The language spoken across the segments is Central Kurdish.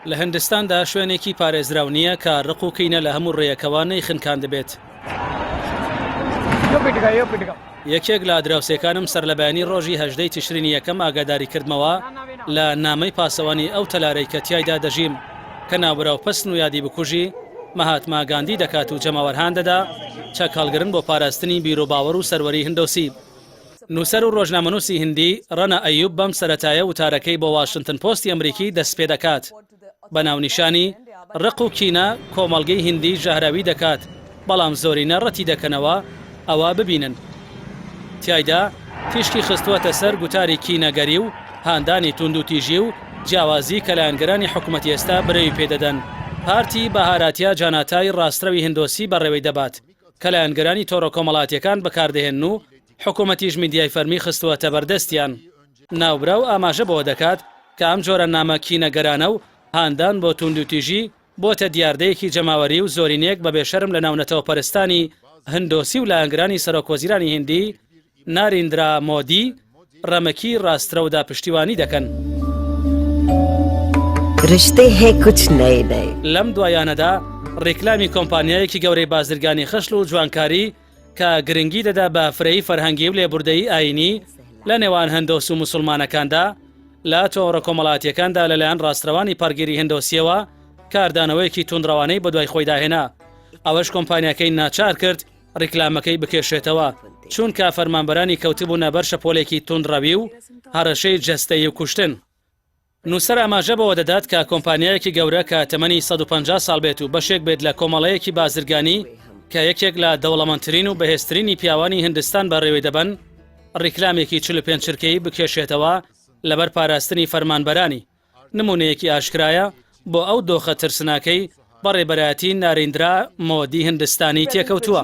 لە هەندستاندا شوێنێکی پارێزراو نییە کە ڕق و کینە لە هەموو ڕێیەکەوانەی خنکان دەبێت. یەکێک لە دراوسێکانم سەر لە بەیانی ڕۆژی 18 تشرینی یەکەم ئاگاداری کردمەوە لە نامەی پاسەوانی ئەو تەلارەی کە تیایدا دەژیم کە ناوبراو پەسن و یادی بکوژی مەهاتما گاندی دەکات و جەماوەرهان دەدا چەک هەڵگرن بۆ پاراستنی بیرۆباوەڕ و سەروەری هندۆسی. نووسەر و ڕۆژنامەنووسی هیندی ڕەنا ئەیوب بەم سەرەتایە وتارەکەی بۆ واشنگتن پۆستی ئەمریکی دەست پێ دەکات. بە ناونیشانی ڕق و کینە کۆمەڵگەی هیندی ژەهراوی دەکات بەڵام زۆرینە ڕەتی دەکەنەوە ئەوە ببینن. تیایدا تیشکی خستووەتە سەر گوتاری کینەگەری و هاندانی توند و تیژی و جیاوازی کە لایەنگەرانی حکوومەتی ئێستا برەوی پێدەدەن. پارتی بەهاراتیا جاناتای ڕاستڕەوی هندۆسی بەڕێوەی دەبات کە لایەنگەرانی تۆڕە کۆمەڵاتیەکان بەکاردەهێن و حکوومەتیش میدیای فەرمی خستووەتە بەردەستیان. ناوبراو ئاماژە بەوە دەکات کە ئەم جۆرە نامە کینەگەرانە و هاندان بۆ توند و تیژی بۆتە دیاردەیەکی جەماوەری و زۆرینێک بە بێشەرم لە ناونەتەوە پەرستانی هندۆسی و لایەنگەرانی سەرۆکوەزیرانی هیندی ناریندرا مۆدی ڕەمەکی ڕاسترەودا پشتیوانی دەکەن. لەم دوایانەدا ڕێکلامی کۆمپانیایەکی گەورەی بازرگانی خەشل و جوانکاری کە گرنگی دەدا بە فرەی فەرهەنگی و لێبوردەیی ئاینی لە نێوان هەندۆس و موسڵمانەکاندا لە تۆڕە کۆمەڵاتیەکاندا لەلایەن ڕاستڕەوانی پارگیری هندۆسیەوە کاردانەوەیەکی توندڕەوانەی بەدوای خۆی داهێنا. ئەوەش کۆمپانیەکەی ناچار کرد ڕیکلامەکەی بکێشێتەوە چونکە فەرمانبەرانی کەوتبوونە بەر شەپۆلێکی توندڕەوی و هەڕەشەی جەستەیی و کوشتن. نووسەر ئاماژە بەوە دەدات کە کۆمپانیایەکی گەورە کە تەمەنی 150 ساڵ بێت و بەشێک بێت لە کۆمەڵەیەکی بازرگانی کە یەکێک لە دەوڵەمەندترین و بەهێزترینی پیاوانی هندستان بەڕێوەی دەبن ڕیکلامێکی 45 چرکەی بکێشێتەوە لەبەر پاراستنی فەرمانبەرانی. نمونەیەکی ئاشکرایە بۆ ئەو دۆخە ترسناکەی بەڕێبەرایەتی ناریندرا مۆدی هندستانی تێکەوتووە.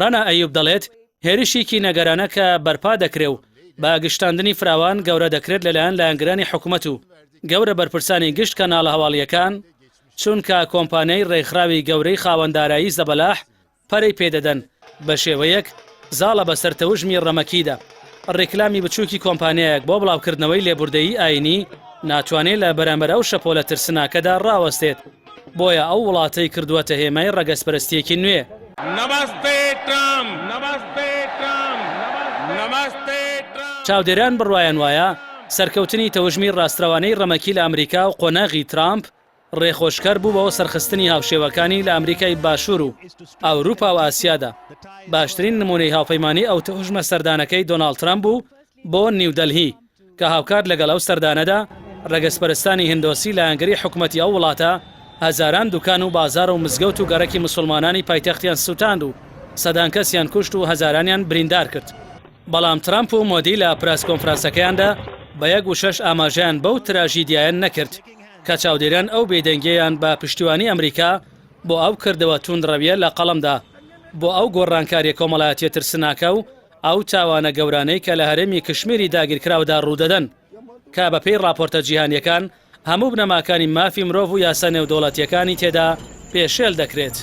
ڕەنا ئەیوب دەڵێت هێرشی کینەگەرانە کە بەرپا دەکرێ و بە گشتاندنی فراوان گەورە دەکرێت لەلایەن لایەنگەرانی حکوومەت و گەورە بەرپرسانی گشت کەناڵە هەواڵیەکان چونکە کۆمپانیای ڕێکخراوی گەورەی خاوەندارایی زەبەلاح پەرەی پێدەدەن بە شێوەیەک زاڵە بەسەر تەوژمی ڕەمەکیدا. ڕێکلامی بچووکی کۆمپانیایەک بۆ بڵاوکردنەوەی لێبوردەیی ئاینی ناتوانێت لە بەرامبەر ئەو شەپۆلە ترسناکەدا ڕاوەستێت بۆیە ئەو وڵاتەی کردووەتە هێمای ڕەگەزپەرستیەکی نوێ. چاودێران بڕوایان وایە سەرکەوتنی تەوژمی ڕاستڕەوانەی ڕەمەکی لە ئەمریکا و قۆناغی ترامپ ڕێخۆشکەر بوو بەوە سەرخستنی هاوشێوەکانی لە ئەمریکای باشوور و ئەوروپا و ئاسیادا. باشترین نمونەی هاوپەیمانی ئەو تەوژمە سەردانەکەی دۆناڵد ترامپ بوو بۆ نیودەلهی کە هاوکار لەگەڵ ئەو سەردانەدا ڕەگەزپەرستانی هندۆسی لایەنگەری حکوومەتی ئەو وڵاتە هەزاران دوکان و بازار و مزگەوت و گەڕێکی مسلمانانی پایتەختیان سوتاند و سەدان کەسیان کوشت و هەزارانیان بریندار کرد. بەڵام ترامپ و مۆدی لە پراس کۆنفرانسەکەیاندا بە 1.6 ئاماژیان بەو تراژیدیایان نەکرد کە چاودێران ئەو بێدەنگیان بە پشتیوانی ئەمریکا بۆ ئەو کردەوە توندڕەویە لە قەڵەمدا بۆ ئەو گۆڕانکاریە کۆمەڵایەتیە ترسناکە و ئەو تاوانە گەورانەی کە لە هەرێمی کشمیری داگیرکراودا ڕوودەدەن کە بەپێی راپۆرتە جیهانیەکان هەموو بنەماکانی مافی مرۆڤ و یاسا نێودەوڵەتیەکانی تێدا پێشێل دەکرێت.